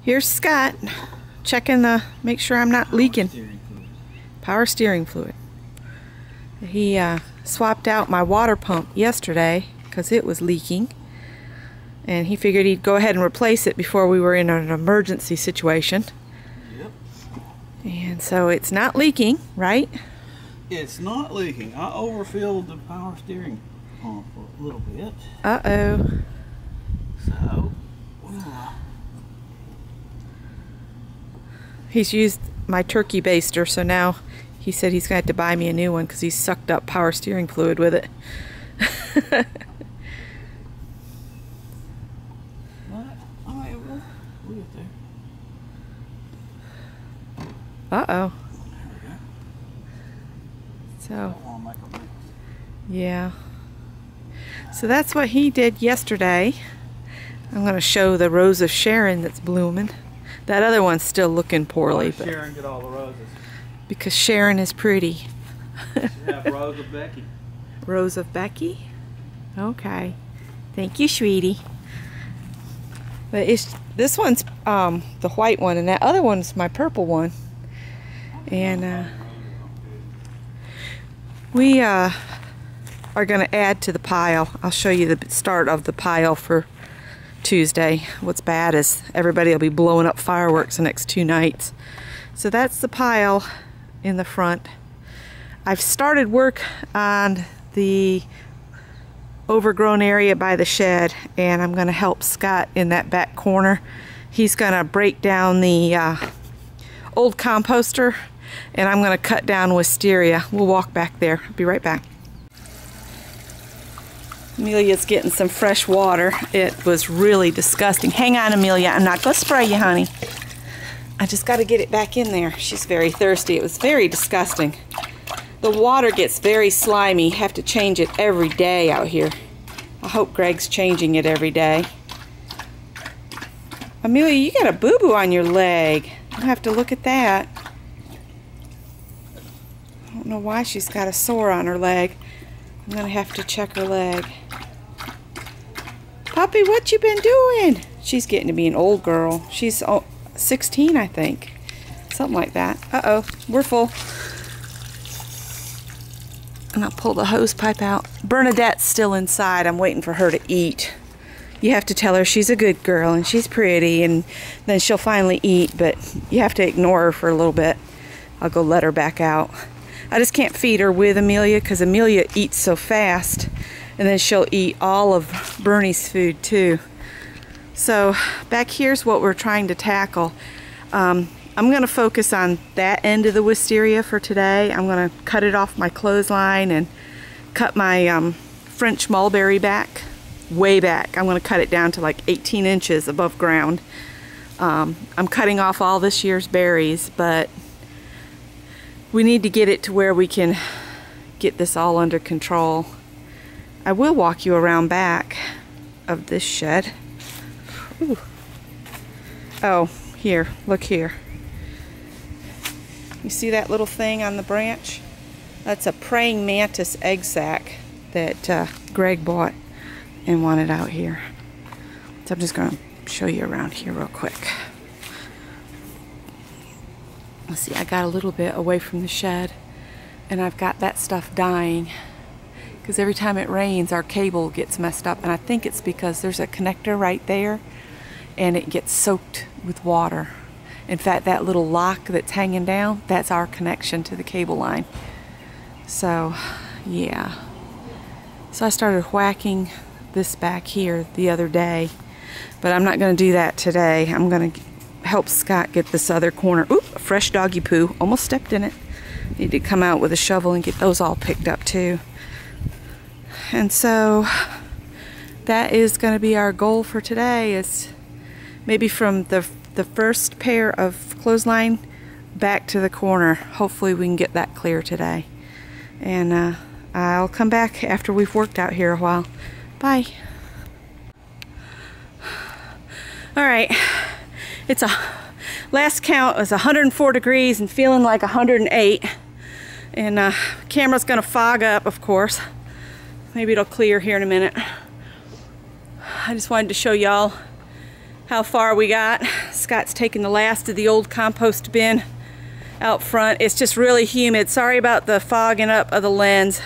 Here's Scott checking make sure I'm not leaking. Power steering fluid. He swapped out my water pump yesterday because it was leaking, and he figured he'd go ahead and replace it before we were in an emergency situation. Yep. And so it's not leaking, right? It's not leaking. I overfilled the power steering pump a little bit. Uh-oh. So, he's used my turkey baster, so now he said he's going to have to buy me a new one because he's sucked up power steering fluid with it. We'll get there. Uh-oh. There we go. So, Don't want to make a mess. yeah. So that's what he did yesterday. I'm going to show the rose of Sharon that's blooming. That other one's still looking poorly. Why does Sharon get all the roses? Because Sharon is pretty. You have Rose of Becky. Rose of Becky? Okay. Thank you, sweetie. But this one's the white one, and that other one's my purple one. And we are going to add to the pile. I'll show you the start of the pile for Tuesday. What's bad is everybody will be blowing up fireworks the next 2 nights. So that's the pile in the front. I've started work on the overgrown area by the shed, and I'm going to help Scott in that back corner. He's going to break down the old composter, and I'm going to cut down wisteria. We'll walk back there. I'll be right back. Amelia's getting some fresh water. It was really disgusting. Hang on, Amelia. I'm not going to spray you, honey. I just got to get it back in there. She's very thirsty. It was very disgusting. The water gets very slimy. You have to change it every day out here. I hope Greg's changing it every day. Amelia, you got a boo-boo on your leg. I'll have to look at that. I don't know why she's got a sore on her leg. I'm going to have to check her leg. Puppy, what you been doing? She's getting to be an old girl. She's 16, I think. Something like that. Uh-oh, we're full. And I'll pull the hose pipe out. Bernadette's still inside. I'm waiting for her to eat. You have to tell her she's a good girl and she's pretty, and then she'll finally eat, but you have to ignore her for a little bit. I'll go let her back out. I just can't feed her with Amelia because Amelia eats so fast, and then she'll eat all of Bernie's food too. So back here's what we're trying to tackle. I'm going to focus on that end of the wisteria for today. I'm going to cut it off my clothesline and cut my French mulberry back, way back. I'm going to cut it down to like 18 inches above ground. I'm cutting off all this year's berries, but we need to get it to where we can get this all under control. I will walk you around back of this shed. Ooh. Oh, here, look here. You see that little thing on the branch? That's a praying mantis egg sac that Greg bought and wanted out here. So I'm just going to show you around here real quick. Let's see, I got a little bit away from the shed, and I've got that stuff dying because every time it rains our cable gets messed up, and I think it's because there's a connector right there and it gets soaked with water. In fact, that little lock that's hanging down, that's our connection to the cable line. So yeah, so I started whacking this back here the other day, but I'm not going to do that today. I'm going to help Scott get this other corner. Oop, fresh doggy poo. Almost stepped in it. Need to come out with a shovel and get those all picked up too. And so that is going to be our goal for today, is maybe from the first pair of clothesline back to the corner. Hopefully we can get that clear today. And I'll come back after we've worked out here a while. Bye. All right. It's last count was 104 degrees and feeling like 108. And camera's gonna fog up, of course. Maybe it'll clear here in a minute. I just wanted to show y'all how far we got. Scott's taking the last of the old compost bin out front. It's just really humid. Sorry about the fogging up of the lens.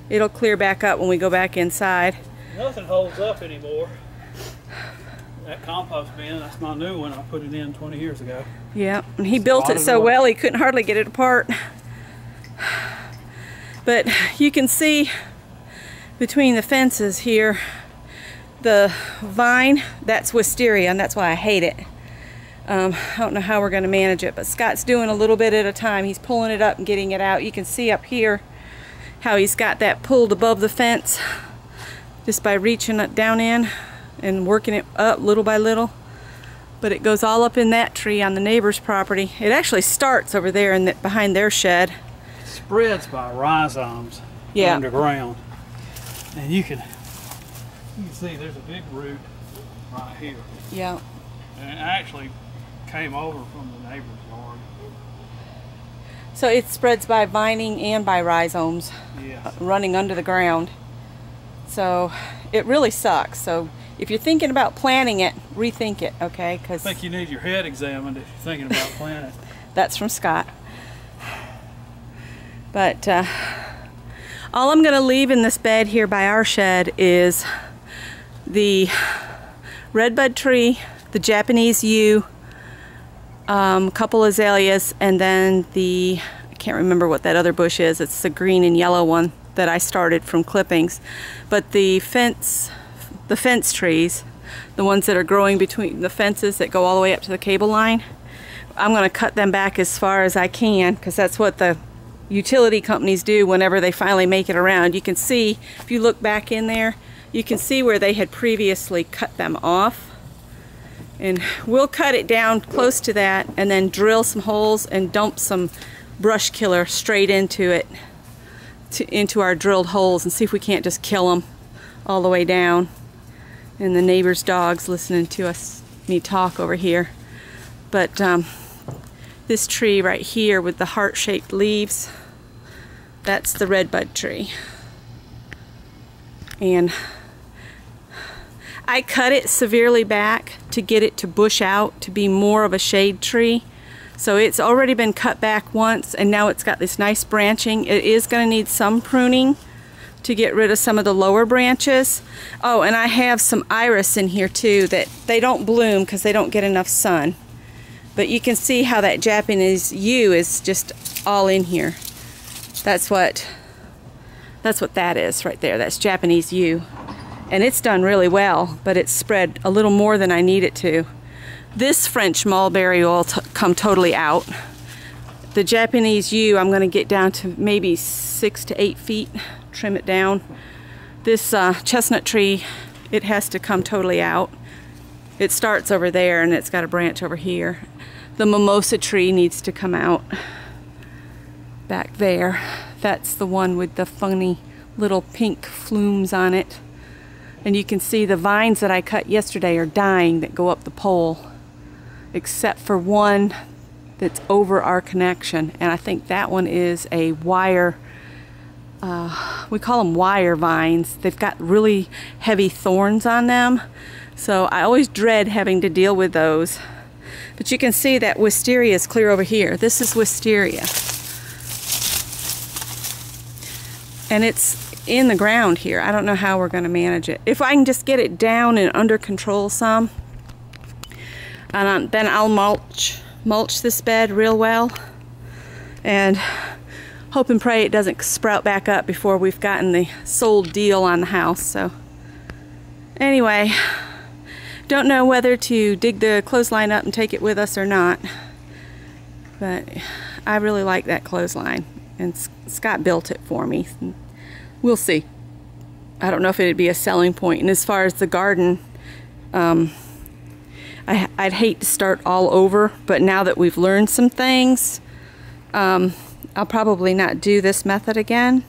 It'll clear back up when we go back inside. Nothing holds up anymore. That compost bin, that's my new one. I put it in 20 years ago. Yeah, and he built it so well he couldn't hardly get it apart. But you can see between the fences here, the vine, that's wisteria, and that's why I hate it. I don't know how we're going to manage it, but Scott's doing a little bit at a time. He's pulling it up and getting it out. You can see up here how he's got that pulled above the fence just by reaching it down in and working it up little by little. But it goes all up in that tree on the neighbor's property. It actually starts over there in behind their shed. Spreads by rhizomes underground. And you can see there's a big root right here. Yeah. And it actually came over from the neighbor's yard. So it spreads by vining and by rhizomes running under the ground. So it really sucks. So if you're thinking about planting it, rethink it, okay? I think you need your head examined if you're thinking about planting. That's from Scott. But all I'm going to leave in this bed here by our shed is the redbud tree, the Japanese yew, a couple azaleas, and then I can't remember what that other bush is. It's the green and yellow one that I started from clippings. But the fence trees, the ones that are growing between the fences that go all the way up to the cable line, I'm going to cut them back as far as I can, because that's what the utility companies do whenever they finally make it around. You can see, if you look back in there, you can see where they had previously cut them off. And we'll cut it down close to that and then drill some holes and dump some brush killer straight into it, into our drilled holes, and see if we can't just kill them all the way down. And the neighbor's dog's listening to me talk over here. But this tree right here with the heart-shaped leaves, that's the redbud tree. And I cut it severely back to get it to bush out to be more of a shade tree. So it's already been cut back once, and now it's got this nice branching. It is going to need some pruning to get rid of some of the lower branches. Oh, and I have some iris in here too that they don't bloom because they don't get enough sun. But you can see how that Japanese yew is just all in here. That's what that is right there. That's Japanese yew. And it's done really well, but it's spread a little more than I need it to. This French mulberry will come totally out. The Japanese yew I'm going to get down to maybe 6 to 8 feet, trim it down. This chestnut tree, it has to come totally out. It starts over there and it's got a branch over here. The mimosa tree needs to come out back there. That's the one with the funny little pink flumes on it. And you can see the vines that I cut yesterday are dying that go up the pole, except for one that's over our connection. And I think that one is a wire, we call them wire vines. They've got really heavy thorns on them. So I always dread having to deal with those. But you can see that wisteria is clear over here. This is wisteria. And it's in the ground here. I don't know how we're going to manage it. If I can just get it down and under control some, and then I'll mulch this bed real well, and hope and pray it doesn't sprout back up before we've gotten the sold deal on the house. So anyway, don't know whether to dig the clothesline up and take it with us or not, but I really like that clothesline, and Scott built it for me. We'll see. I don't know if it'd be a selling point. And as far as the garden, I'd hate to start all over, but now that we've learned some things, I'll probably not do this method again,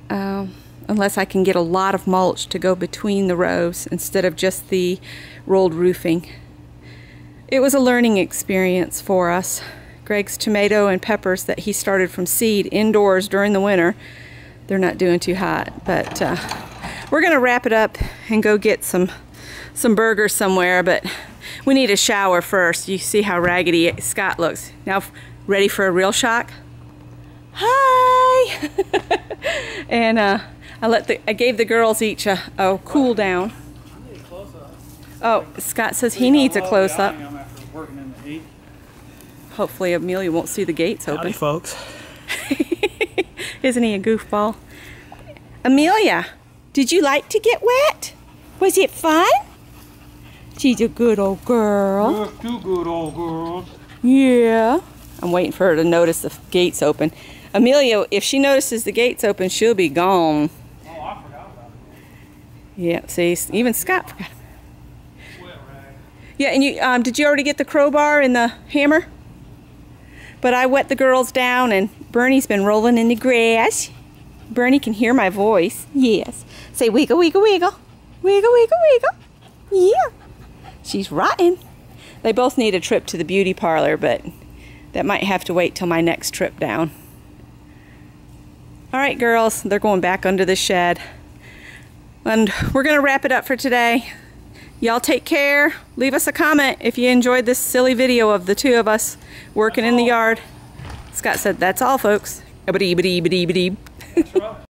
unless I can get a lot of mulch to go between the rows instead of just the rolled roofing. It was a learning experience for us. Greg's tomato and peppers that he started from seed indoors during the winter, they're not doing too hot, but we're gonna wrap it up and go get some burgers somewhere. But We need a shower first. You see how raggedy Scott looks. Now, ready for a real shock? Hi! And I gave the girls each a cool down. I need a close-up. Oh, Scott says he needs a close-up. After working in the heat. Hopefully Amelia won't see the gates open. Howdy, folks. Isn't he a goofball? Amelia, did you like to get wet? Was it fun? She's a good old girl. You're two good old girls. Yeah. I'm waiting for her to notice the gates open. Amelia, if she notices the gates open, she'll be gone. Oh, I forgot about it. Yeah, see, even Scott forgot. Sweat rag. Yeah, and you did you already get the crowbar and the hammer? But I wet the girls down, and Bernie's been rolling in the grass. Bernie can hear my voice. Yes. Say wiggle, wiggle, wiggle. Wiggle, wiggle, wiggle. Yeah. She's rotten. They both need a trip to the beauty parlor, but that might have to wait till my next trip down. All right, girls, they're going back under the shed. And we're going to wrap it up for today. Y'all take care. Leave us a comment if you enjoyed this silly video of the two of us working in the yard. Scott said, that's all, folks. That's right.